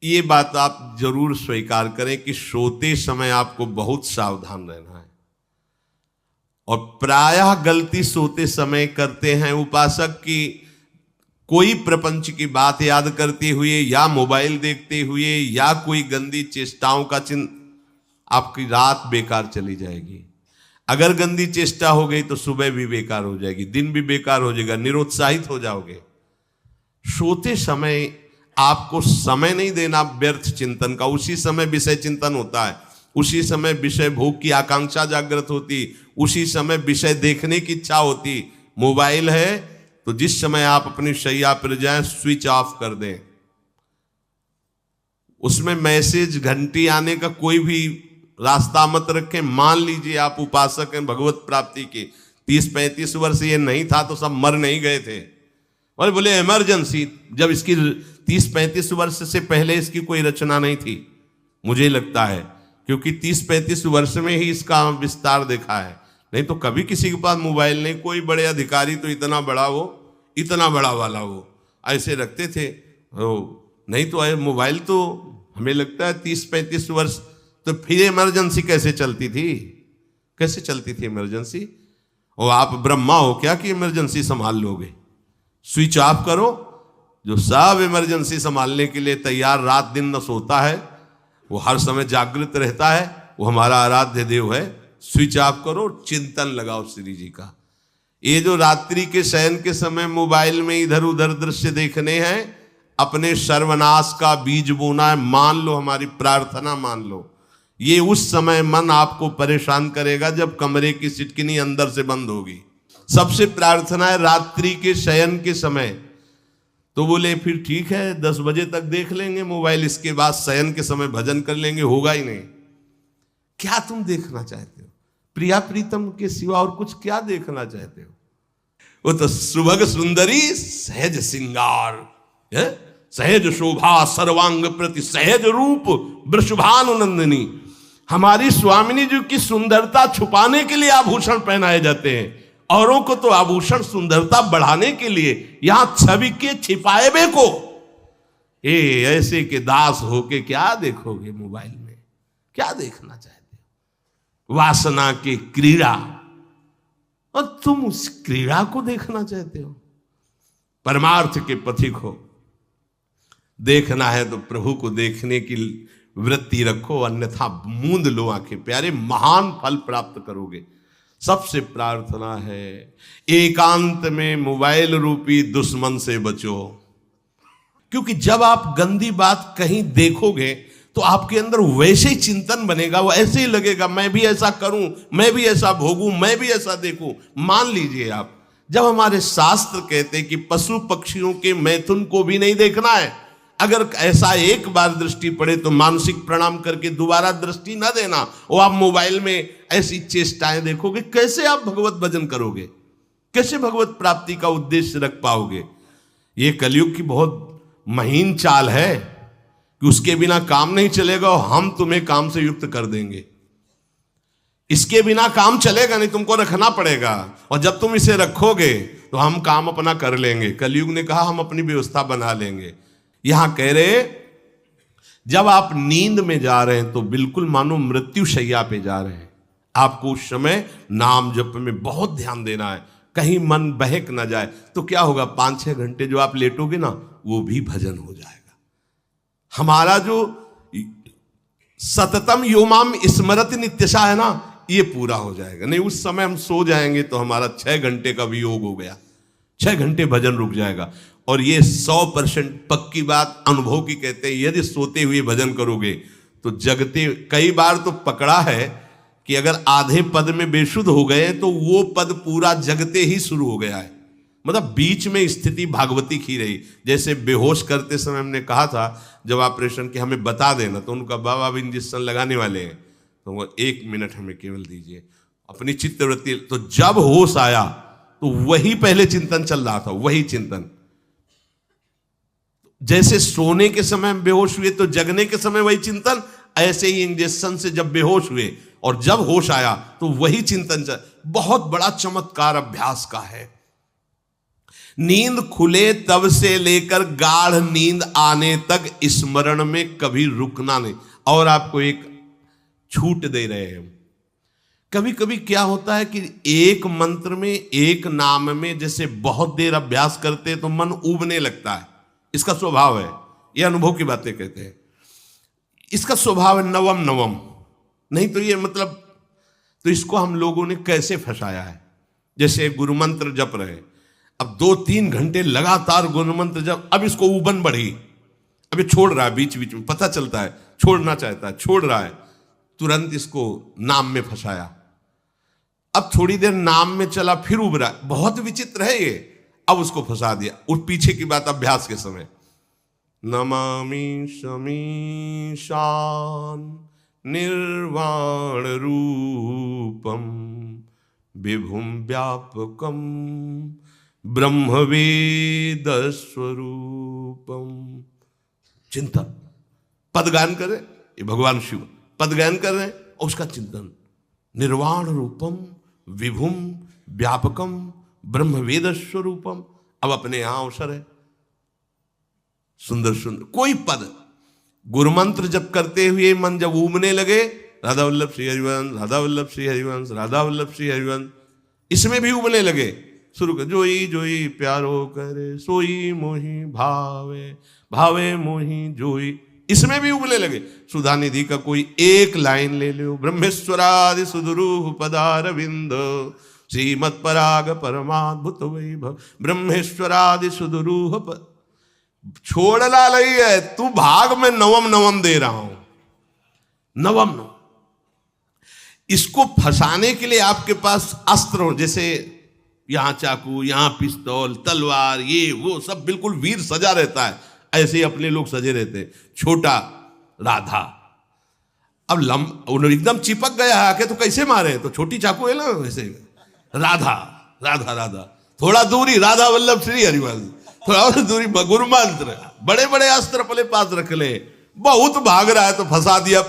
ये बात आप जरूर स्वीकार करें कि सोते समय आपको बहुत सावधान रहना है। और प्रायः गलती सोते समय करते हैं उपासक की, कोई प्रपंच की बात याद करते हुए या मोबाइल देखते हुए या कोई गंदी चेष्टाओं का आपकी रात बेकार चली जाएगी। अगर गंदी चेष्टा हो गई तो सुबह भी बेकार हो जाएगी, दिन भी बेकार हो जाएगा, निरुत्साहित हो जाओगे। सोते समय आपको समय नहीं देना व्यर्थ चिंतन का। उसी समय विषय चिंतन होता है, उसी समय विषय भोग की आकांक्षा जागृत होती, उसी समय विषय देखने की इच्छा होती। मोबाइल है तो जिस समय आप अपनी शैया पर जाएं स्विच ऑफ कर दें। उसमें मैसेज घंटी आने का कोई भी रास्ता मत रखें। मान लीजिए आप उपासक हैं भगवत प्राप्ति के, 30-35 वर्ष ये नहीं था तो सब मर नहीं गए थे। और बोले इमरजेंसी, जब इसकी 30-35 वर्ष से पहले इसकी कोई रचना नहीं थी, मुझे लगता है, क्योंकि 30-35 वर्ष में ही इसका विस्तार देखा है। नहीं तो कभी किसी के पास मोबाइल नहीं। कोई बड़े अधिकारी तो इतना बड़ा वो, इतना बड़ा वाला वो ऐसे रखते थे। नहीं तो मोबाइल तो हमें लगता है 30-35 वर्ष। तो फिर इमरजेंसी कैसे चलती थी? कैसे चलती थी इमरजेंसी? और आप ब्रह्मा हो क्या कि इमरजेंसी संभाल लोगे? स्विच ऑफ करो। जो सब इमरजेंसी संभालने के लिए तैयार, रात दिन न सोता है, वो हर समय जागृत रहता है, वो हमारा आराध्य देव है। स्विच ऑफ करो, चिंतन लगाओ श्री जी का। ये जो रात्रि के शयन के समय मोबाइल में इधर उधर दृश्य देखने हैं, अपने सर्वनाश का बीज बोना है। मान लो, हमारी प्रार्थना मान लो, ये उस समय मन आपको परेशान करेगा जब कमरे की सिटकिनी अंदर से बंद होगी। सबसे प्रार्थना है रात्रि के शयन के समय। तो बोले फिर ठीक है 10 बजे तक देख लेंगे मोबाइल, इसके बाद शयन के समय भजन कर लेंगे। होगा ही नहीं। क्या तुम देखना चाहते हो? प्रिया प्रीतम के सिवा और कुछ क्या देखना चाहते हो? वो तो सुभग सुंदरी सहज सिंगार, सहज शोभा सर्वांग प्रति सहज रूप वृषभानुनंदिनी। हमारी स्वामिनी जी की सुंदरता छुपाने के लिए आभूषण पहनाए जाते हैं, औरों को तो आभूषण सुंदरता बढ़ाने के लिए। यहां छवि के छिपाए को ऐसे के दास होके क्या देखोगे मोबाइल में? क्या देखना चाहते हो? वासना की क्रीड़ा, और तुम उस क्रीड़ा को देखना चाहते हो? परमार्थ के पथिक हो। देखना है तो प्रभु को देखने की वृत्ति रखो, अन्यथा मूंद लो आंखें। प्यारे, महान फल प्राप्त करोगे। सबसे प्रार्थना है एकांत में मोबाइल रूपी दुश्मन से बचो। क्योंकि जब आप गंदी बात कहीं देखोगे तो आपके अंदर वैसे ही चिंतन बनेगा, वो ऐसे ही लगेगा मैं भी ऐसा करूं, मैं भी ऐसा भोगूं, मैं भी ऐसा देखूं। मान लीजिए आप, जब हमारे शास्त्र कहते हैं कि पशु पक्षियों के मैथुन को भी नहीं देखना है, अगर ऐसा एक बार दृष्टि पड़े तो मानसिक प्रणाम करके दोबारा दृष्टि ना देना। और आप मोबाइल में ऐसी चेष्टाएं देखोगे, कैसे आप भगवत भजन करोगे? कैसे भगवत प्राप्ति का उद्देश्य रख पाओगे? ये कलयुग की बहुत महीन चाल है कि उसके बिना काम नहीं चलेगा और हम तुम्हें काम से युक्त कर देंगे। इसके बिना काम चलेगा नहीं, तुमको रखना पड़ेगा। और जब तुम इसे रखोगे तो हम काम अपना कर लेंगे। कलयुग ने कहा हम अपनी व्यवस्था बना लेंगे। यहां कह रहे जब आप नींद में जा रहे हैं तो बिल्कुल मानो मृत्यु शैया पे जा रहे हैं। आपको उस समय नाम जप में बहुत ध्यान देना है, कहीं मन बहक ना जाए। तो क्या होगा, 5-6 घंटे जो आप लेटोगे ना, वो भी भजन हो जाएगा। हमारा जो सततम योमाम स्मरति नित्यशा है ना, ये पूरा हो जाएगा। नहीं, उस समय हम सो जाएंगे तो हमारा 6 घंटे का वियोग हो गया, 6 घंटे भजन रुक जाएगा। और ये 100% पक्की बात अनुभव की कहते हैं। यदि सोते हुए भजन करोगे तो जगते, कई बार तो पकड़ा है कि अगर आधे पद में बेशुद्ध हो गए तो वो पद पूरा जगते ही शुरू हो गया है। मतलब बीच में स्थिति भागवती की रही। जैसे बेहोश करते समय हमने कहा था जब ऑपरेशन के हमें बता देना, तो उनका बाबा अब इंजेक्शन लगाने वाले हैं तो वो 1 मिनट हमें केवल दीजिए, अपनी चित्तवृत्ति। तो जब होश आया तो वही पहले चिंतन चल रहा था, वही चिंतन। जैसे सोने के समय बेहोश हुए तो जगने के समय वही चिंतन, ऐसे ही इंजेक्शन से जब बेहोश हुए और जब होश आया तो वही चिंतन चल। बहुत बड़ा चमत्कार अभ्यास का है। नींद खुले तब से लेकर गाढ़ नींद आने तक स्मरण में कभी रुकना नहीं। और आपको एक छूट दे रहे हैं। कभी कभी क्या होता है कि एक मंत्र में, एक नाम में जैसे बहुत देर अभ्यास करते तो मन उबने लगता है। इसका स्वभाव है, ये अनुभव की बातें कहते हैं। इसका स्वभाव है नवम नवम, नहीं तो ये मतलब, तो इसको हम लोगों ने कैसे फंसाया है। जैसे गुरु मंत्र जप रहे, अब 2-3 घंटे लगातार गुरु मंत्र जप, अब इसको उबन बढ़ी, अब ये छोड़ रहा है, बीच बीच में पता चलता है छोड़ना चाहता है, छोड़ रहा है, तुरंत इसको नाम में फंसाया। अब थोड़ी देर नाम में चला, फिर उब रहा है, बहुत विचित्र है ये, अब उसको फंसा दिया। उस पीछे की बात अभ्यास के समय, नमामि शमीशान निर्वाण रूपम विभुम व्यापकम ब्रह्मवेद स्वरूपम। चिंतन, पदगान कर रहे, ये भगवान शिव पदगान कर रहे हैं, और उसका चिंतन, निर्वाण रूपम विभुम व्यापकम ब्रह्मवेद स्वरूपम। अब अपने यहां अवसर है, सुंदर सुंदर कोई पद, गुरु मंत्र जब करते हुए मन जब उमने लगे, राधा वल्लभ श्री हरिवंश, राधा वल्लभ श्री हरिवंश, राधा वल्लभ श्री हरिवंश, इसमें भी उमने लगे, शुरू कर, जोई जोई प्यारो करे सोई मोही भावे, भावे मोही जोई, इसमें भी उबले लगे। सुधा निधि का कोई एक लाइन ले लो, ब्रह्मेश्वरादि सुदुरूह पदारविंद श्रीमत् पराग परमाद्भुत वैभव, ब्रह्मेश्वरादि सुदुरूह छोड़ना नहीं है, तू भाग में नवम नवम दे रहा हूं, नवम नवम। इसको फंसाने के लिए आपके पास अस्त्र हो, जैसे यहां चाकू, यहां पिस्तौल, तलवार, ये वो सब बिल्कुल वीर सजा रहता है, ऐसे ही अपने लोग सजे रहते। छोटा राधा, अब एकदम चिपक गया है आके, तो कैसे मारे, तो छोटी चाकू है ना वैसे, राधा राधा राधा, थोड़ा दूरी राधा वल्लभ श्री हरिवंश, थोड़ा और दूरी गुरु मंत्र, बड़े बड़े अस्त्र अपने पास रख ले, बहुत भाग रहा है तो फंसा दिया।